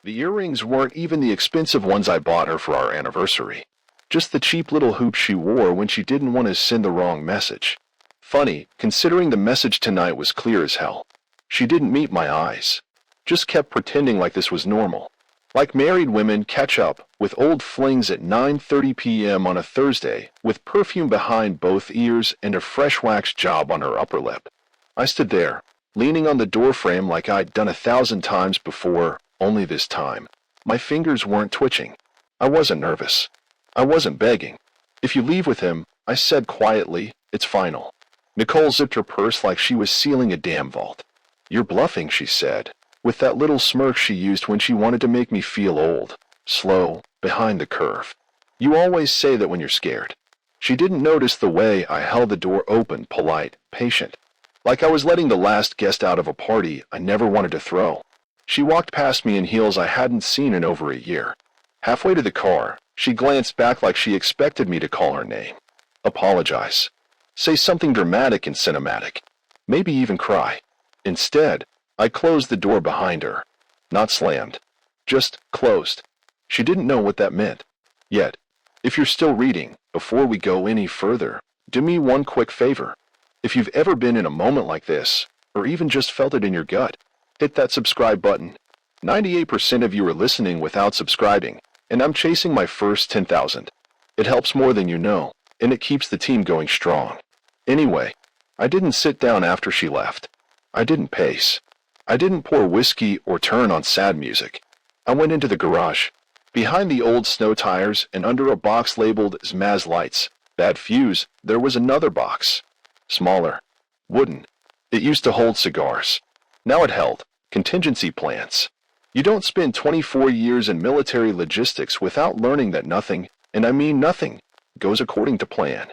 The earrings weren't even the expensive ones I bought her for our anniversary. Just the cheap little hoops she wore when she didn't want to send the wrong message. Funny, considering the message tonight was clear as hell. She didn't meet my eyes. Just kept pretending like this was normal. Like married women catch up with old flings at 9:30 p.m. on a Thursday with perfume behind both ears and a fresh wax job on her upper lip. I stood there, leaning on the doorframe like I'd done 1,000 times before, only this time my fingers weren't twitching. I wasn't nervous. I wasn't begging. If you leave with him, I said quietly, it's final. Nicole zipped her purse like she was sealing a damn vault. You're bluffing, she said, with that little smirk she used when she wanted to make me feel old, slow, behind the curve. You always say that when you're scared. She didn't notice the way I held the door open, polite, patient, like I was letting the last guest out of a party I never wanted to throw. She walked past me in heels I hadn't seen in over a year. Halfway to the car, she glanced back like she expected me to call her name. Apologize. Say something dramatic and cinematic. Maybe even cry. Instead, I closed the door behind her. Not slammed. Just closed. She didn't know what that meant. Yet, if you're still reading, before we go any further, do me one quick favor. If you've ever been in a moment like this, or even just felt it in your gut, hit that subscribe button. 98% of you are listening without subscribing, and I'm chasing my first 10,000. It helps more than you know, and it keeps the team going strong. Anyway, I didn't sit down after she left. I didn't pace. I didn't pour whiskey or turn on sad music. I went into the garage. Behind the old snow tires and under a box labeled Zmaz lights, bad fuse, there was another box. Smaller. Wooden. It used to hold cigars. Now it held contingency plans. You don't spend 24 years in military logistics without learning that nothing, and I mean nothing, goes according to plan.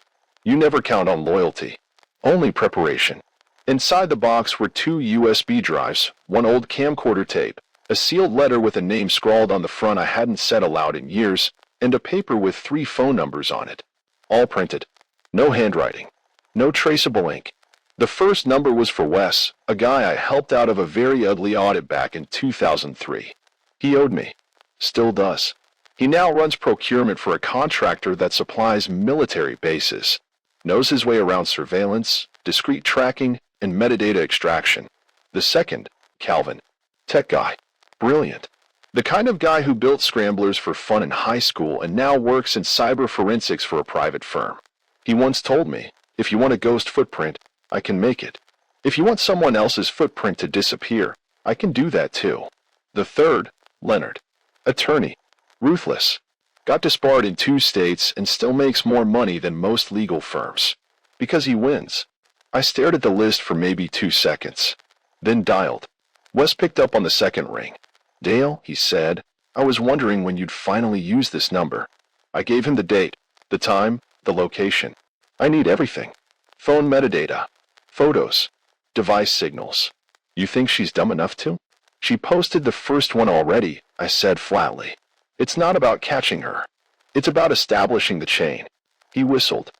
You never count on loyalty. Only preparation. Inside the box were 2 USB drives, one old camcorder tape, a sealed letter with a name scrawled on the front I hadn't said aloud in years, and a paper with 3 phone numbers on it. All printed. No handwriting. No traceable ink. The first number was for Wes, a guy I helped out of a very ugly audit back in 2003. He owed me. Still does. He now runs procurement for a contractor that supplies military bases. Knows his way around surveillance, discrete tracking, and metadata extraction. The second, Calvin. Tech guy. Brilliant. The kind of guy who built scramblers for fun in high school and now works in cyber forensics for a private firm. He once told me, if you want a ghost footprint, I can make it. If you want someone else's footprint to disappear, I can do that too. The third, Leonard. Attorney. Ruthless. Got disbarred in 2 states and still makes more money than most legal firms. Because he wins. I stared at the list for maybe 2 seconds. Then dialed. Wes picked up on the second ring. Dale, he said, I was wondering when you'd finally use this number. I gave him the date, the time, the location. I need everything. Phone metadata. Photos. Device signals. You think she's dumb enough to? She posted the first one already, I said flatly. It's not about catching her. It's about establishing the chain. He whistled.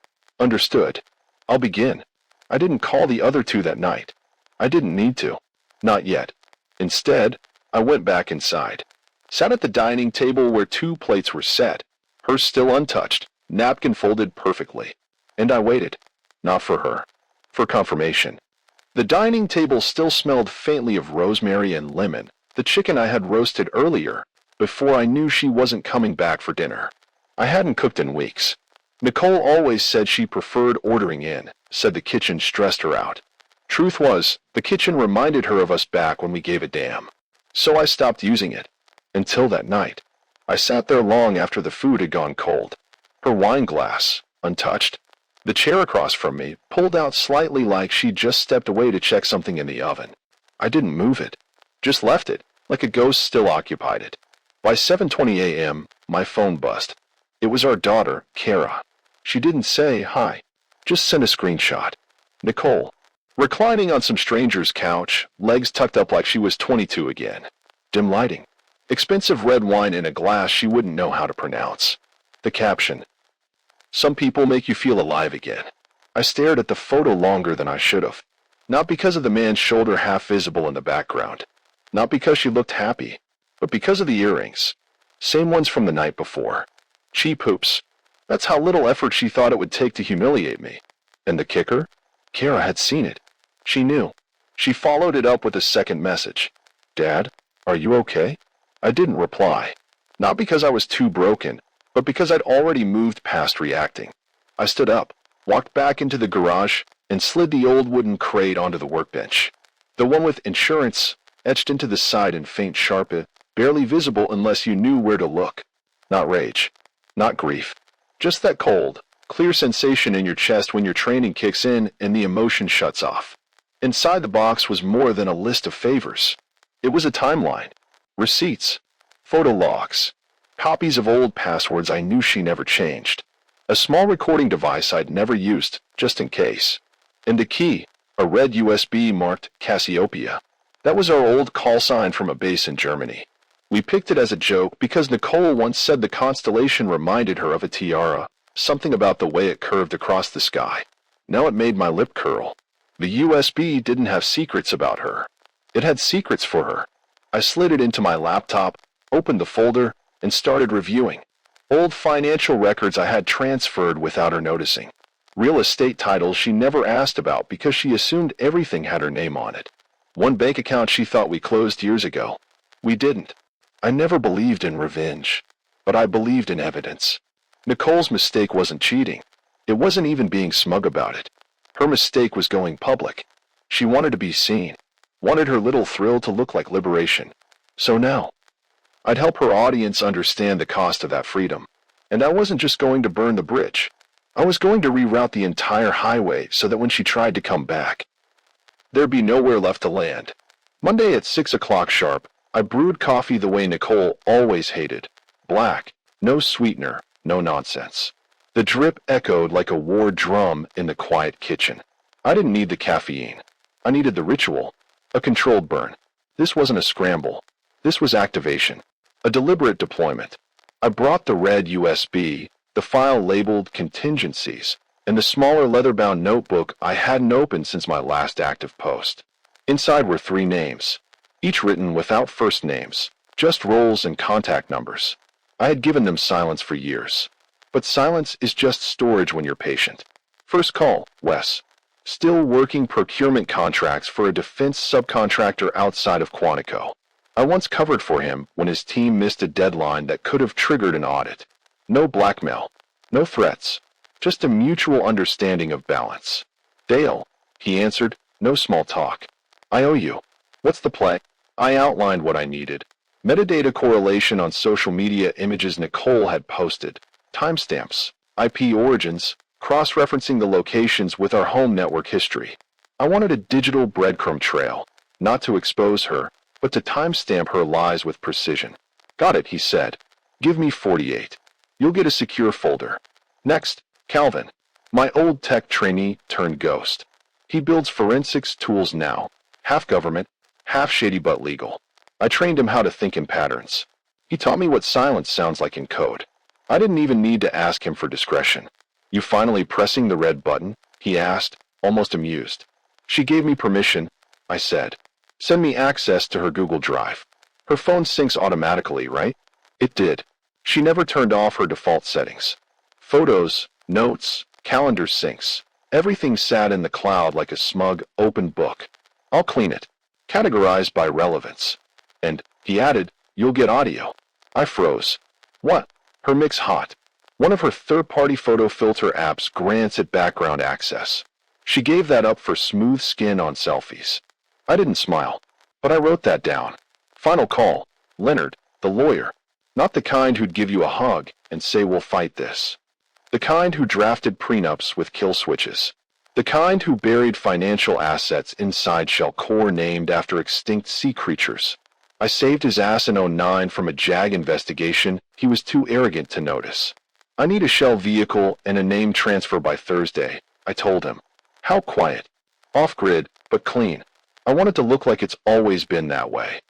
Understood. I'll begin. I didn't call the other 2 that night. I didn't need to. Not yet. Instead, I went back inside. Sat at the dining table where 2 plates were set, hers still untouched, napkin folded perfectly. And I waited. Not for her. For confirmation. The dining table still smelled faintly of rosemary and lemon, the chicken I had roasted earlier, before I knew she wasn't coming back for dinner. I hadn't cooked in weeks. Nicole always said she preferred ordering in, said the kitchen stressed her out. Truth was, the kitchen reminded her of us back when we gave a damn. So I stopped using it. Until that night. I sat there long after the food had gone cold. Her wine glass, untouched. The chair across from me pulled out slightly like she'd just stepped away to check something in the oven. I didn't move it. Just left it, like a ghost still occupied it. By 7:20 a.m., my phone buzzed. It was our daughter, Kara. She didn't say hi, just sent a screenshot. Nicole. Reclining on some stranger's couch, legs tucked up like she was 22 again. Dim lighting. Expensive red wine in a glass she wouldn't know how to pronounce. The caption. Some people make you feel alive again. I stared at the photo longer than I should have. Not because of the man's shoulder half visible in the background. Not because she looked happy. but because of the earrings. Same ones from the night before. Cheap hoops. That's how little effort she thought it would take to humiliate me. And the kicker? Kara had seen it. She knew. She followed it up with a second message. Dad, are you okay? I didn't reply. Not because I was too broken, but because I'd already moved past reacting. I stood up, walked back into the garage, and slid the old wooden crate onto the workbench. The one with insurance etched into the side in faint sharp, barely visible unless you knew where to look. Not rage. Not grief. Just that cold, clear sensation in your chest when your training kicks in and the emotion shuts off. Inside the box was more than a list of favors. It was a timeline. Receipts. Photo logs. Copies of old passwords I knew she never changed. A small recording device I'd never used, just in case. And a key, a red USB marked Cassiopeia. That was our old call sign from a base in Germany. We picked it as a joke because Nicole once said the constellation reminded her of a tiara, something about the way it curved across the sky. Now it made my lip curl. The USB didn't have secrets about her. It had secrets for her. I slid it into my laptop, opened the folder, and started reviewing. Old financial records I had transferred without her noticing. Real estate titles she never asked about because she assumed everything had her name on it. One bank account she thought we closed years ago. We didn't. I never believed in revenge, but I believed in evidence. Nicole's mistake wasn't cheating. It wasn't even being smug about it. Her mistake was going public. She wanted to be seen, wanted her little thrill to look like liberation. So now, I'd help her audience understand the cost of that freedom. And I wasn't just going to burn the bridge. I was going to reroute the entire highway so that when she tried to come back, there'd be nowhere left to land. Monday at 6 o'clock sharp, I brewed coffee the way Nicole always hated. Black, no sweetener, no nonsense. The drip echoed like a war drum in the quiet kitchen. I didn't need the caffeine. I needed the ritual, a controlled burn. This wasn't a scramble. This was activation, a deliberate deployment. I brought the red USB, the file labeled contingencies, and the smaller leather-bound notebook I hadn't opened since my last active post. Inside were 3 names, each written without first names, just roles and contact numbers. I had given them silence for years. But silence is just storage when you're patient. First call, Wes. Still working procurement contracts for a defense subcontractor outside of Quantico. I once covered for him when his team missed a deadline that could have triggered an audit. No blackmail, no threats, just a mutual understanding of balance. Dale, he answered, no small talk. I owe you. What's the play? I outlined what I needed. Metadata correlation on social media images Nicole had posted. Timestamps, IP origins, cross-referencing the locations with our home network history. I wanted a digital breadcrumb trail, not to expose her, but to timestamp her lies with precision. Got it, he said. Give me 48. You'll get a secure folder. Next, Calvin, my old tech trainee turned ghost. He builds forensics tools now, half government, half shady but legal. I trained him how to think in patterns. He taught me what silence sounds like in code. I didn't even need to ask him for discretion. You finally pressing the red button? He asked, almost amused. She gave me permission, I said. Send me access to her Google Drive. Her phone syncs automatically, right? It did. She never turned off her default settings. Photos, notes, calendar syncs. Everything sat in the cloud like a smug, open book. I'll clean it. Categorized by relevance. And, he added, you'll get audio. I froze. What? Her mix hot. One of her third-party photo filter apps grants it background access. She gave that up for smooth skin on selfies. I didn't smile, but I wrote that down. Final call. Leonard, the lawyer. Not the kind who'd give you a hug and say we'll fight this. The kind who drafted prenups with kill switches. The kind who buried financial assets inside shell core named after extinct sea creatures. I saved his ass in '09 from a JAG investigation he was too arrogant to notice. I need a shell vehicle and a name transfer by Thursday, I told him. How quiet. Off-grid, but clean. I want it to look like it's always been that way.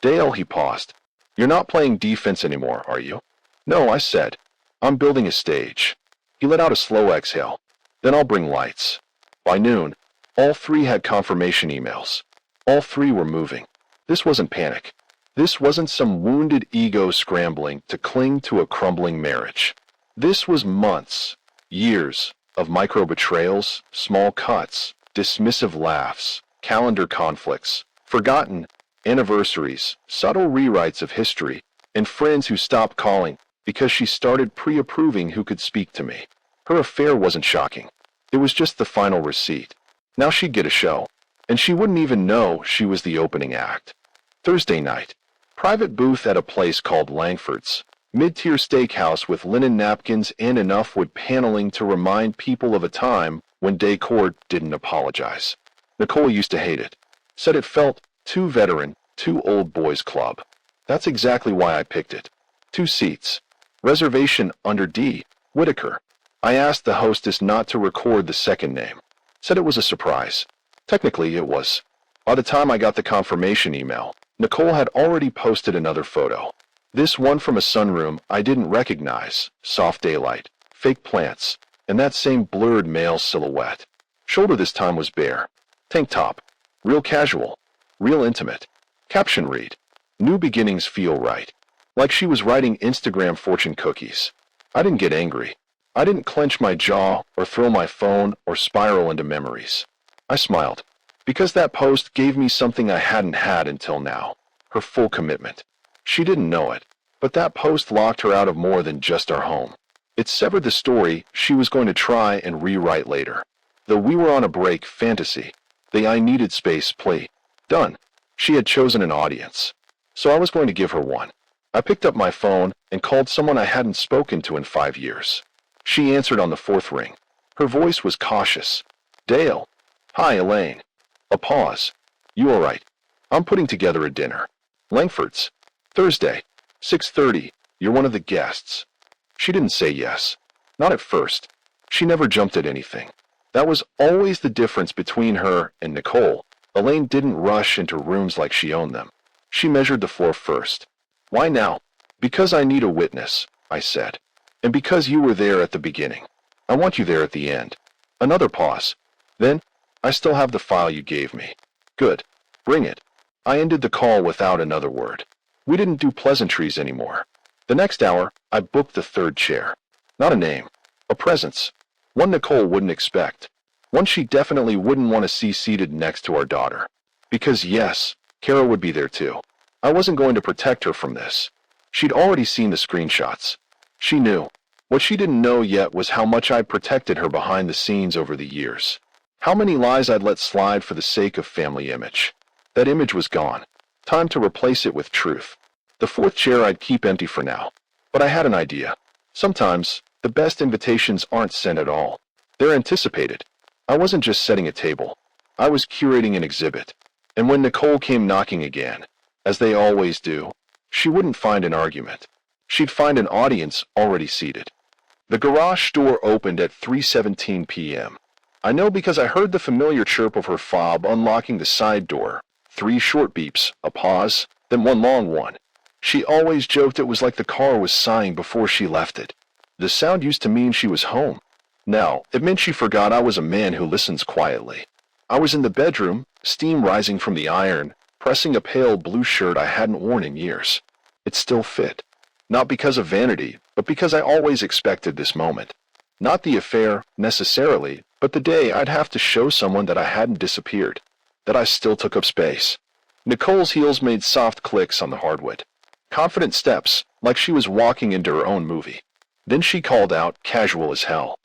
Dale, he paused. You're not playing defense anymore, are you? No, I said. I'm building a stage. He let out a slow exhale. Then I'll bring lights. By noon, all 3 had confirmation emails. All 3 were moving. This wasn't panic. This wasn't some wounded ego scrambling to cling to a crumbling marriage. This was months, years of micro-betrayals, small cuts, dismissive laughs, calendar conflicts, forgotten anniversaries, subtle rewrites of history, and friends who stopped calling because she started pre-approving who could speak to me. Her affair wasn't shocking. It was just the final receipt. Now she'd get a show, and she wouldn't even know she was the opening act. Thursday night. Private booth at a place called Langford's. Mid-tier steakhouse with linen napkins and enough wood paneling to remind people of a time when decor didn't apologize. Nicole used to hate it. Said it felt too veteran, too old boys club. That's exactly why I picked it. 2 seats. Reservation under D. Whitaker. I asked the hostess not to record the second name. Said it was a surprise. Technically, it was. By the time I got the confirmation email, Nicole had already posted another photo. This one from a sunroom I didn't recognize, soft daylight, fake plants, and that same blurred male silhouette. Shoulder this time was bare. Tank top. Real casual. Real intimate. Caption read, "New beginnings feel right." Like she was writing Instagram fortune cookies. I didn't get angry. I didn't clench my jaw or throw my phone or spiral into memories. I smiled. Because that post gave me something I hadn't had until now. Her full commitment. She didn't know it, but that post locked her out of more than just our home. It severed the story she was going to try and rewrite later. The "we were on a break" fantasy. The "I needed space" plea. Done. She had chosen an audience. So I was going to give her one. I picked up my phone and called someone I hadn't spoken to in 5 years. She answered on the 4th ring. Her voice was cautious. "Dale." "Hi, Elaine." A pause. "You all right? I'm putting together a dinner. Langford's. Thursday, 6:30. You're one of the guests." She didn't say yes. Not at first. She never jumped at anything. That was always the difference between her and Nicole. Elaine didn't rush into rooms like she owned them. She measured the floor first. "Why now?" "Because I need a witness," I said. "And because you were there at the beginning. I want you there at the end." Another pause. Then, "I still have the file you gave me." "Good. Bring it." I ended the call without another word. We didn't do pleasantries anymore. The next hour, I booked the 3rd chair. Not a name. A presence. One Nicole wouldn't expect. One she definitely wouldn't want to see seated next to our daughter. Because yes, Kara would be there too. I wasn't going to protect her from this. She'd already seen the screenshots. She knew. What she didn't know yet was how much I'd protected her behind the scenes over the years. How many lies I'd let slide for the sake of family image. That image was gone. Time to replace it with truth. The 4th chair I'd keep empty for now. But I had an idea. Sometimes, the best invitations aren't sent at all. They're anticipated. I wasn't just setting a table. I was curating an exhibit. And when Nicole came knocking again, as they always do, she wouldn't find an argument. She'd find an audience already seated. The garage door opened at 3:17 p.m. I know because I heard the familiar chirp of her fob unlocking the side door. 3 short beeps, a pause, then one long one. She always joked it was like the car was sighing before she left it. The sound used to mean she was home. Now, it meant she forgot I was a man who listens quietly. I was in the bedroom, steam rising from the iron, pressing a pale blue shirt I hadn't worn in years. It still fit. Not because of vanity, but because I always expected this moment. Not the affair, necessarily, but the day I'd have to show someone that I hadn't disappeared, that I still took up space. Nicole's heels made soft clicks on the hardwood. Confident steps, like she was walking into her own movie. Then she called out, casual as hell.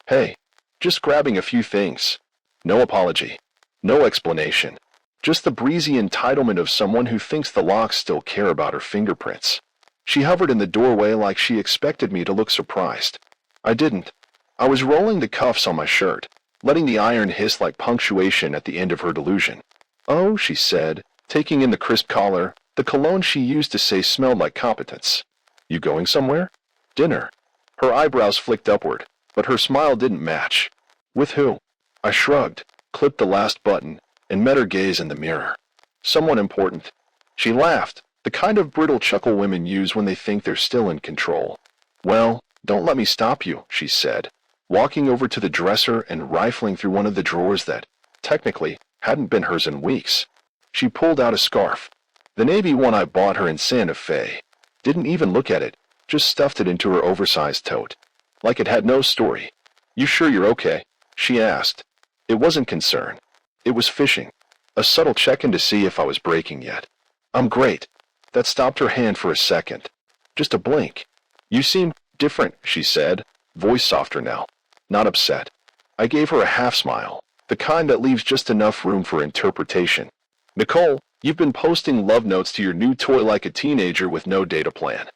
"Hey, just grabbing a few things." No apology. No explanation. Just the breezy entitlement of someone who thinks the locks still care about her fingerprints. She hovered in the doorway like she expected me to look surprised. I didn't. I was rolling the cuffs on my shirt, letting the iron hiss like punctuation at the end of her delusion. "Oh," she said, taking in the crisp collar, the cologne she used to say smelled like competence. "You going somewhere?" "Dinner." Her eyebrows flicked upward, but her smile didn't match. "With who?" I shrugged, clipped the last button, and met her gaze in the mirror. "Someone important." She laughed, the kind of brittle chuckle women use when they think they're still in control. "Well, don't let me stop you," she said, walking over to the dresser and rifling through one of the drawers that, technically, hadn't been hers in weeks. She pulled out a scarf. The navy one I bought her in Santa Fe. Didn't even look at it, just stuffed it into her oversized tote. Like it had no story. You sure you're okay? She asked. It wasn't concern. It was fishing. A subtle check-in to see if I was breaking yet. I'm great. That stopped her hand for a second. Just a blink. You seem different, she said, voice softer now. Not upset. I gave her a half smile, the kind that leaves just enough room for interpretation. Nicole, you've been posting love notes to your new toy like a teenager with no data plan.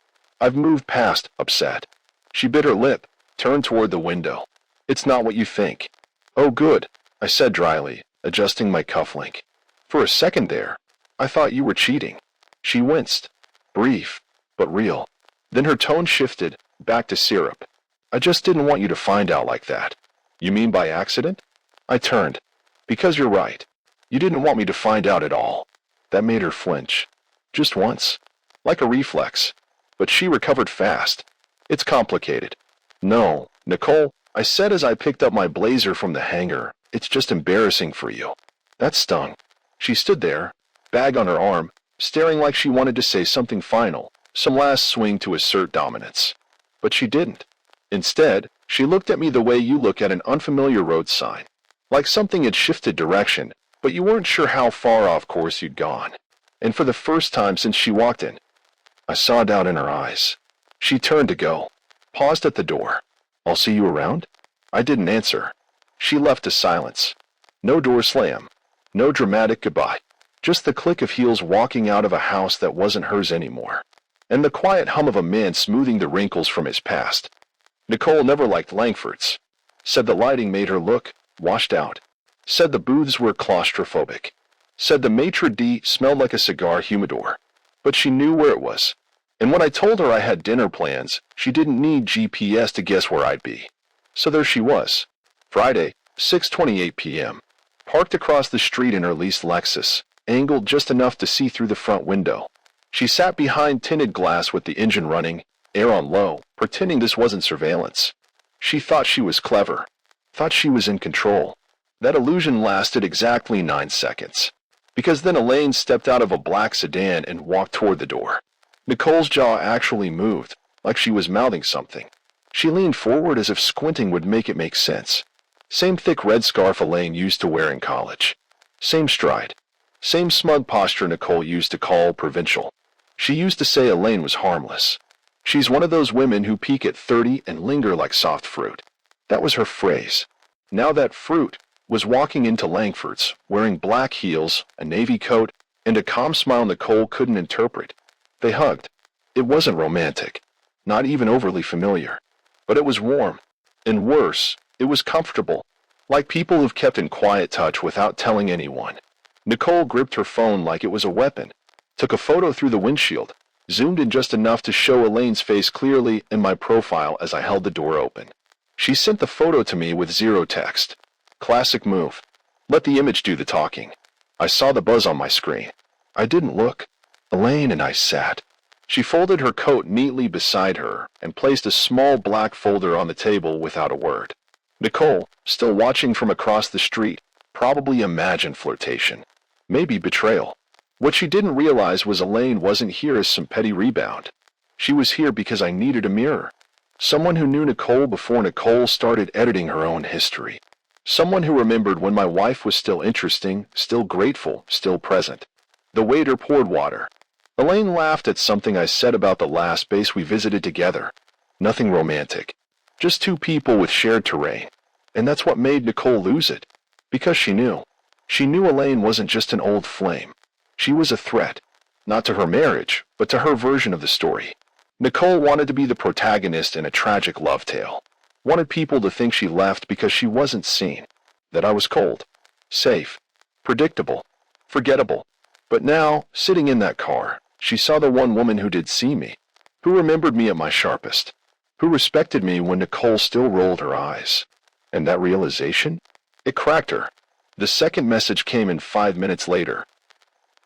I've moved past upset. She bit her lip, turned toward the window. It's not what you think. Oh good, I said dryly, adjusting my cufflink. For a second there, I thought you were cheating. She winced. Brief, but real. Then her tone shifted, back to syrup. I just didn't want you to find out like that. You mean by accident? I turned. Because you're right. You didn't want me to find out at all. That made her flinch. Just once. Like a reflex. But she recovered fast. It's complicated. No, Nicole, I said as I picked up my blazer from the hanger, it's just embarrassing for you. That stung. She stood there, bag on her arm, staring like she wanted to say something final, some last swing to assert dominance. But she didn't. Instead, she looked at me the way you look at an unfamiliar road sign. Like something had shifted direction, but you weren't sure how far off course you'd gone. And for the first time since she walked in, I saw doubt in her eyes. She turned to go, paused at the door. I'll see you around? I didn't answer. She left to silence. No door slam. No dramatic goodbye. Just the click of heels walking out of a house that wasn't hers anymore. And the quiet hum of a man smoothing the wrinkles from his past. Nicole never liked Langfords. Said the lighting made her look washed out. Said the booths were claustrophobic. Said the maitre d' smelled like a cigar humidor. But she knew where it was. And when I told her I had dinner plans, she didn't need GPS to guess where I'd be. So there she was. Friday, 6:28 p.m. Parked across the street in her leased Lexus, angled just enough to see through the front window. She sat behind tinted glass with the engine running, air on low, pretending this wasn't surveillance. She thought she was clever. Thought she was in control. That illusion lasted exactly 9 seconds. Because then Elaine stepped out of a black sedan and walked toward the door. Nicole's jaw actually moved, like she was mouthing something. She leaned forward as if squinting would make it make sense. Same thick red scarf Elaine used to wear in college. Same stride. Same smug posture Nicole used to call provincial. She used to say Elaine was harmless. She's one of those women who peak at 30 and linger like soft fruit. That was her phrase. Now that fruit was walking into Langford's, wearing black heels, a navy coat, and a calm smile Nicole couldn't interpret. They hugged. It wasn't romantic. Not even overly familiar. But it was warm. And worse, it was comfortable. Like people who've kept in quiet touch without telling anyone. Nicole gripped her phone like it was a weapon. Took a photo through the windshield. Zoomed in just enough to show Elaine's face clearly in my profile as I held the door open. She sent the photo to me with zero text. Classic move. Let the image do the talking. I saw the buzz on my screen. I didn't look. Elaine and I sat. She folded her coat neatly beside her and placed a small black folder on the table without a word. Nicole, still watching from across the street, probably imagined flirtation. Maybe betrayal. What she didn't realize was Elaine wasn't here as some petty rebound. She was here because I needed a mirror. Someone who knew Nicole before Nicole started editing her own history. Someone who remembered when my wife was still interesting, still grateful, still present. The waiter poured water. Elaine laughed at something I said about the last base we visited together. Nothing romantic. Just two people with shared terrain. And that's what made Nicole lose it. Because she knew. She knew Elaine wasn't just an old flame. She was a threat. Not to her marriage, but to her version of the story. Nicole wanted to be the protagonist in a tragic love tale. Wanted people to think she left because she wasn't seen. That I was cold. Safe. Predictable. Forgettable. But now, sitting in that car, she saw the one woman who did see me. Who remembered me at my sharpest. Who respected me when Nicole still rolled her eyes. And that realization? It cracked her. The second message came in 5 minutes later.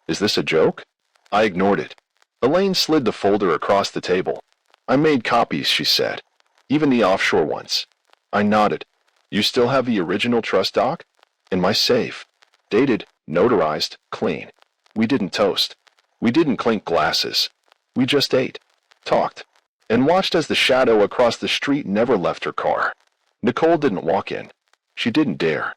Is this a joke? I ignored it. Elaine slid the folder across the table. I made copies, she said. Even the offshore ones. I nodded. You still have the original trust doc? In my safe. Dated, notarized, clean. We didn't toast. We didn't clink glasses. We just ate, talked, and watched as the shadow across the street never left her car. Nicole didn't walk in. She didn't dare.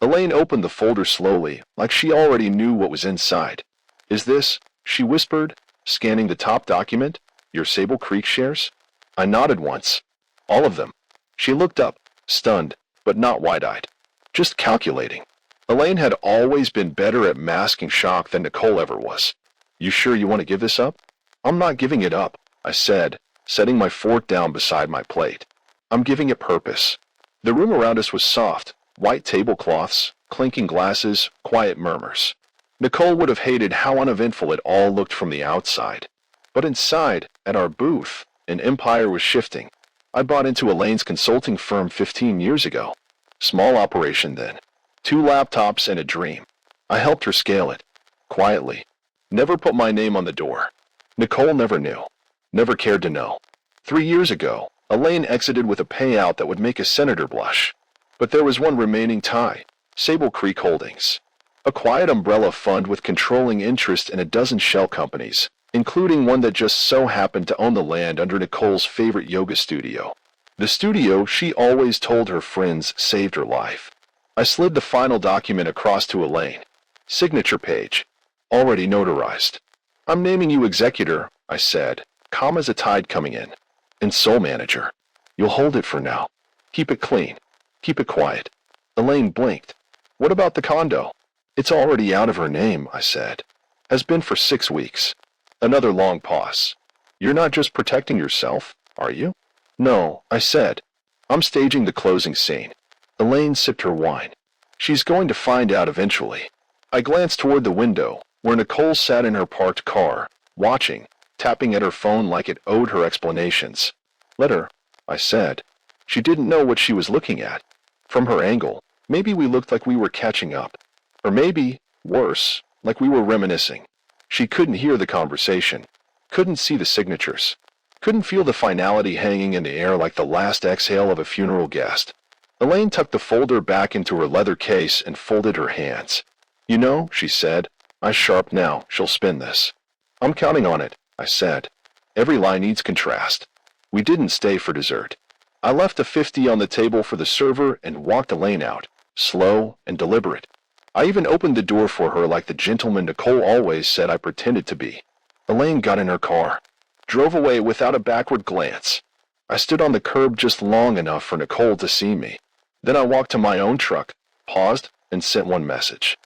Elaine opened the folder slowly, like she already knew what was inside. "Is this," she whispered, scanning the top document, "your Sable Creek shares?" I nodded once. "All of them." She looked up, stunned, but not wide-eyed. Just calculating. Elaine had always been better at masking shock than Nicole ever was. "You sure you want to give this up?" "I'm not giving it up," I said, setting my fork down beside my plate. "I'm giving it purpose." The room around us was soft, white tablecloths, clinking glasses, quiet murmurs. Nicole would have hated how uneventful it all looked from the outside. But inside, at our booth, an empire was shifting. I bought into Elaine's consulting firm 15 years ago. Small operation then. 2 laptops and a dream. I helped her scale it. Quietly. Never put my name on the door. Nicole never knew. Never cared to know. 3 years ago, Elaine exited with a payout that would make a senator blush. But there was one remaining tie. Sable Creek Holdings. A quiet umbrella fund with controlling interest in a dozen shell companies, including one that just so happened to own the land under Nicole's favorite yoga studio. The studio she always told her friends saved her life. I slid the final document across to Elaine. Signature page. Already notarized. "I'm naming you executor," I said, calm as a tide coming in. "And sole manager. You'll hold it for now. Keep it clean. Keep it quiet." Elaine blinked. "What about the condo?" "It's already out of her name," I said. "Has been for 6 weeks." Another long pause. "You're not just protecting yourself, are you?" "No," I said. "I'm staging the closing scene." Elaine sipped her wine. "She's going to find out eventually." I glanced toward the window, where Nicole sat in her parked car, watching, tapping at her phone like it owed her explanations. "Let her," I said. She didn't know what she was looking at. From her angle, maybe we looked like we were catching up. Or maybe, worse, like we were reminiscing. She couldn't hear the conversation, couldn't see the signatures, couldn't feel the finality hanging in the air like the last exhale of a funeral guest. Elaine tucked the folder back into her leather case and folded her hands. "You know," she said, "eyes sharp now, she'll spin this." "I'm counting on it," I said. "Every lie needs contrast." We didn't stay for dessert. I left a 50 on the table for the server and walked Elaine out, slow and deliberate. I even opened the door for her like the gentleman Nicole always said I pretended to be. Elaine got in her car, drove away without a backward glance. I stood on the curb just long enough for Nicole to see me. Then I walked to my own truck, paused, and sent one message.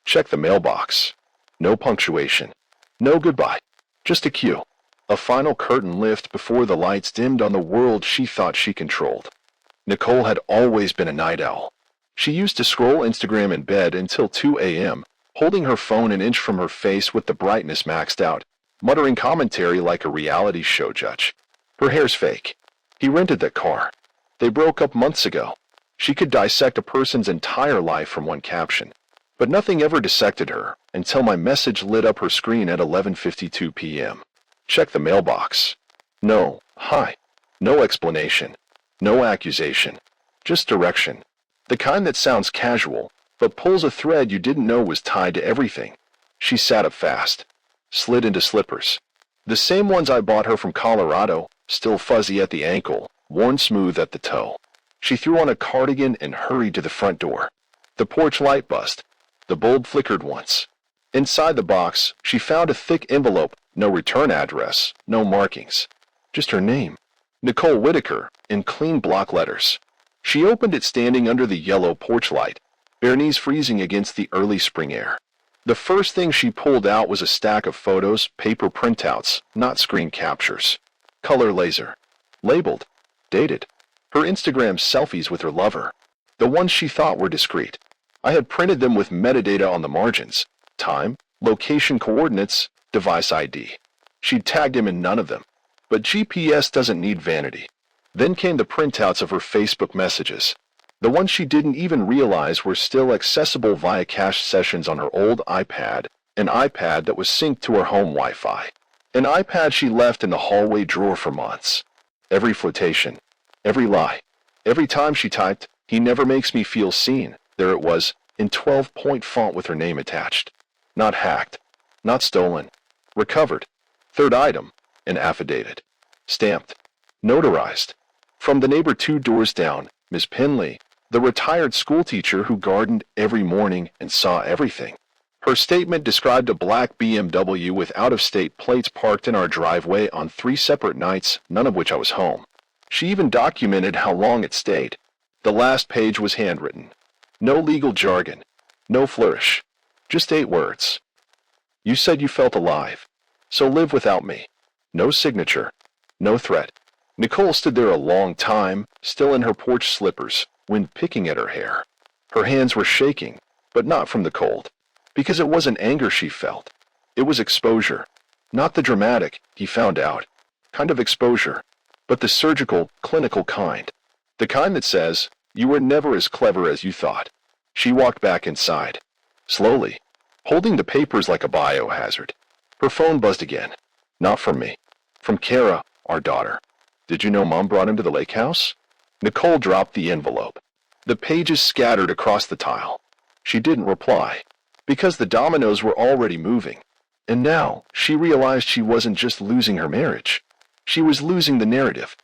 Check the mailbox. No punctuation. No goodbye. Just a cue. A final curtain lift before the lights dimmed on the world she thought she controlled. Nicole had always been a night owl. She used to scroll Instagram in bed until 2 a.m., holding her phone an inch from her face with the brightness maxed out, muttering commentary like a reality show judge. Her hair's fake. He rented that car. They broke up months ago. She could dissect a person's entire life from one caption. But nothing ever dissected her until my message lit up her screen at 11:52 p.m. Check the mailbox. No, hi. No explanation. No accusation. Just direction. The kind that sounds casual, but pulls a thread you didn't know was tied to everything. She sat up fast. Slid into slippers. The same ones I bought her from Colorado, still fuzzy at the ankle, worn smooth at the toe. She threw on a cardigan and hurried to the front door. The porch light buzzed. The bulb flickered once. Inside the box, she found a thick envelope, no return address, no markings. Just her name. Nicole Whitaker, in clean block letters. She opened it standing under the yellow porch light, bare knees freezing against the early spring air. The first thing she pulled out was a stack of photos, paper printouts, not screen captures. Color laser. Labeled. Dated. Her Instagram selfies with her lover. The ones she thought were discreet. I had printed them with metadata on the margins. Time, location coordinates, device ID. She'd tagged him in none of them. But GPS doesn't need vanity. Then came the printouts of her Facebook messages. The ones she didn't even realize were still accessible via cached sessions on her old iPad, an iPad that was synced to her home Wi-Fi. An iPad she left in the hallway drawer for months. Every flotation, every lie, every time she typed, "He never makes me feel seen," there it was, in 12-point font with her name attached. Not hacked, not stolen, Recovered. Third item, an affidavit. Stamped. Notarized. From the neighbor 2 doors down, Miss Pinley, the retired schoolteacher who gardened every morning and saw everything. Her statement described a black BMW with out-of-state plates parked in our driveway on 3 separate nights, none of which I was home. She even documented how long it stayed. The last page was handwritten. No legal jargon. No flourish. Just 8 words. You said you felt alive. So live without me. No signature. No threat. Nicole stood there a long time, still in her porch slippers, when picking at her hair. Her hands were shaking, but not from the cold. Because it wasn't anger she felt. It was exposure. Not the dramatic, he found out, kind of exposure, but the surgical, clinical kind. The kind that says, you were never as clever as you thought. She walked back inside. Slowly, holding the papers like a biohazard. Her phone buzzed again. Not from me. From Kara, our daughter. Did you know Mom brought him to the lake house? Nicole dropped the envelope. The pages scattered across the tile. She didn't reply, because the dominoes were already moving. And now, she realized she wasn't just losing her marriage. She was losing the narrative.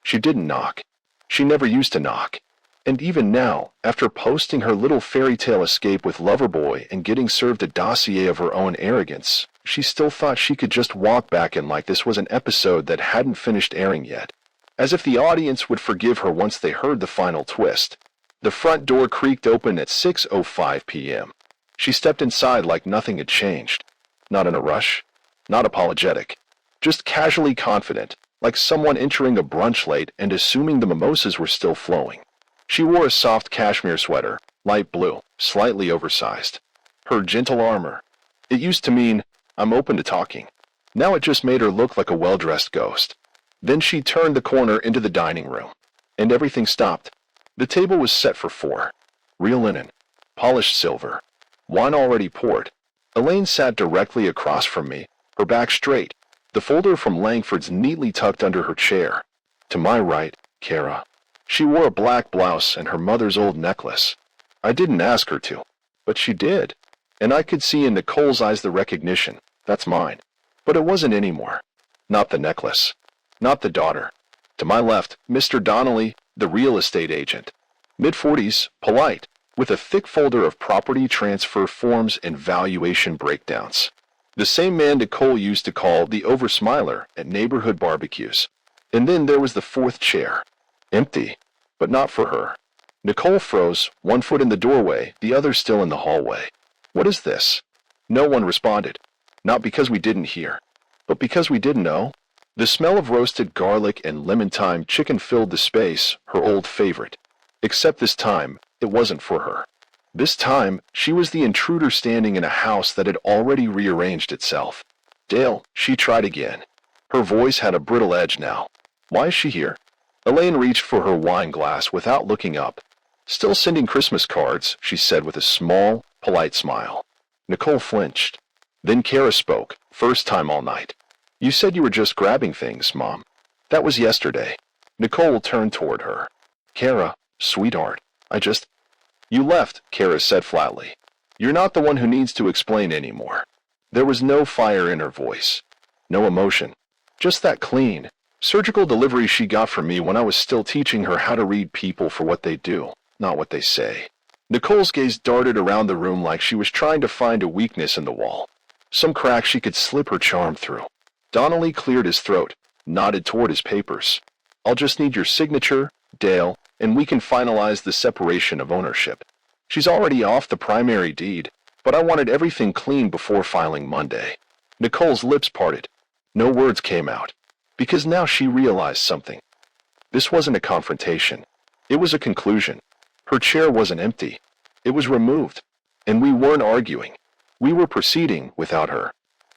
She didn't knock. She never used to knock. And even now, after posting her little fairy tale escape with Loverboy and getting served a dossier of her own arrogance, she still thought she could just walk back in like this was an episode that hadn't finished airing yet. As if the audience would forgive her once they heard the final twist. The front door creaked open at 6:05 p.m. She stepped inside like nothing had changed. Not in a rush. Not apologetic. Just casually confident, like someone entering a brunch late and assuming the mimosas were still flowing. She wore a soft cashmere sweater, light blue, slightly oversized. Her gentle armor. It used to mean, I'm open to talking. Now it just made her look like a well-dressed ghost. Then she turned the corner into the dining room. And everything stopped. The table was set for 4. Real linen. Polished silver. Wine already poured. Elaine sat directly across from me, her back straight, the folder from Langford's neatly tucked under her chair. To my right, Kara. She wore a black blouse and her mother's old necklace. I didn't ask her to, but she did. And I could see in Nicole's eyes the recognition. That's mine. But it wasn't anymore. Not the necklace. Not the daughter. To my left, Mr. Donnelly, the real estate agent. Mid-40s, polite, with a thick folder of property transfer forms and valuation breakdowns. The same man Nicole used to call the oversmiler at neighborhood barbecues. And then there was the 4th chair. Empty, but not for her. Nicole froze, 1 foot in the doorway, the other still in the hallway. What is this? No one responded. Not because we didn't hear, but because we didn't know. The smell of roasted garlic and lemon thyme chicken filled the space, her old favorite. Except this time, it wasn't for her. This time, she was the intruder standing in a house that had already rearranged itself. Dale, she tried again. Her voice had a brittle edge now. Why is she here? Elaine reached for her wine glass without looking up. Still sending Christmas cards, she said with a small, polite smile. Nicole flinched. Then Kara spoke, first time all night. You said you were just grabbing things, Mom. That was yesterday. Nicole turned toward her. Kara, sweetheart, You left, Kara said flatly. You're not the one who needs to explain anymore. There was no fire in her voice. No emotion. Just that clean, surgical delivery she got from me when I was still teaching her how to read people for what they do, not what they say. Nicole's gaze darted around the room like she was trying to find a weakness in the wall. Some crack she could slip her charm through. Donnelly cleared his throat, nodded toward his papers. I'll just need your signature, Dale, and we can finalize the separation of ownership. She's already off the primary deed, but I wanted everything clean before filing Monday. Nicole's lips parted. No words came out, because now she realized something. This wasn't a confrontation. It was a conclusion. Her chair wasn't empty. It was removed. And we weren't arguing. We were proceeding without her.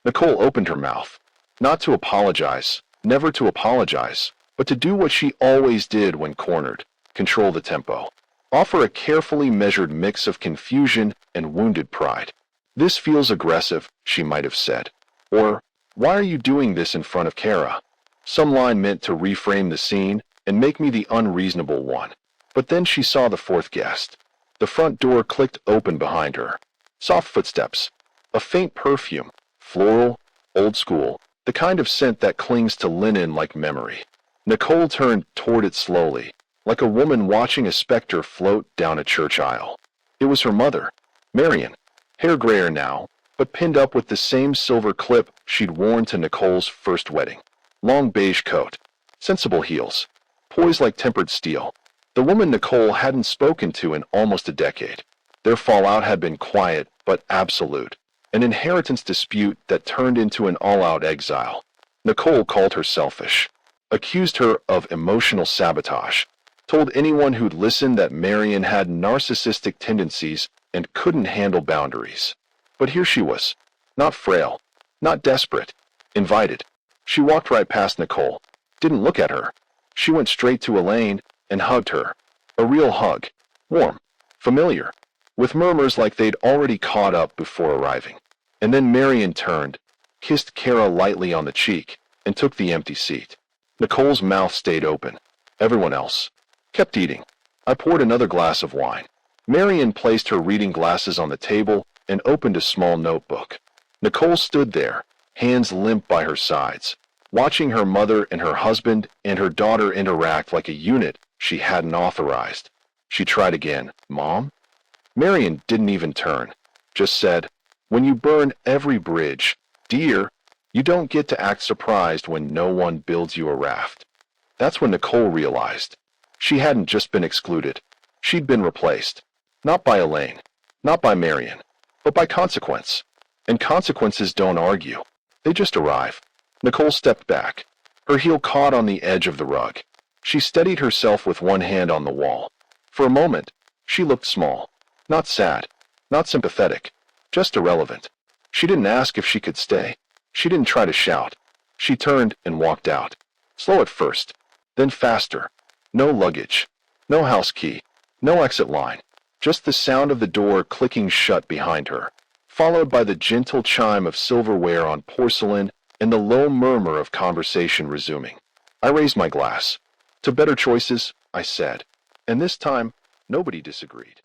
Nicole opened her mouth. Not to apologize, never to apologize, but to do what she always did when cornered. Control the tempo. Offer a carefully measured mix of confusion and wounded pride. This feels aggressive, she might have said. Or, why are you doing this in front of Kara? Some line meant to reframe the scene and make me the unreasonable one. But then she saw the 4th guest. The front door clicked open behind her. Soft footsteps. A faint perfume. Floral. Old school, the kind of scent that clings to linen like memory. Nicole turned toward it slowly, like a woman watching a specter float down a church aisle. It was her mother, Marion, hair grayer now, but pinned up with the same silver clip she'd worn to Nicole's first wedding. Long beige coat, sensible heels, poised like tempered steel. The woman Nicole hadn't spoken to in almost a decade. Their fallout had been quiet but absolute, an inheritance dispute that turned into an all-out exile. Nicole called her selfish, accused her of emotional sabotage, told anyone who'd listened that Marion had narcissistic tendencies and couldn't handle boundaries. But here she was, not frail, not desperate, invited. She walked right past Nicole, didn't look at her. She went straight to Elaine and hugged her. A real hug, warm, familiar, with murmurs like they'd already caught up before arriving. And then Marion turned, kissed Kara lightly on the cheek, and took the empty seat. Nicole's mouth stayed open. Everyone else kept eating. I poured another glass of wine. Marion placed her reading glasses on the table and opened a small notebook. Nicole stood there, hands limp by her sides, watching her mother and her husband and her daughter interact like a unit she hadn't authorized. She tried again. Mom? Marion didn't even turn, just said, "When you burn every bridge, dear, you don't get to act surprised when no one builds you a raft." That's when Nicole realized. She hadn't just been excluded. She'd been replaced. Not by Elaine, not by Marion, but by consequence. And consequences don't argue. They just arrive. Nicole stepped back. Her heel caught on the edge of the rug. She steadied herself with one hand on the wall. For a moment, she looked small. Not sad, not sympathetic, just irrelevant. She didn't ask if she could stay. She didn't try to shout. She turned and walked out. Slow at first, then faster. No luggage, no house key, no exit line. Just the sound of the door clicking shut behind her, followed by the gentle chime of silverware on porcelain and the low murmur of conversation resuming. I raised my glass. To better choices, I said. And this time, nobody disagreed.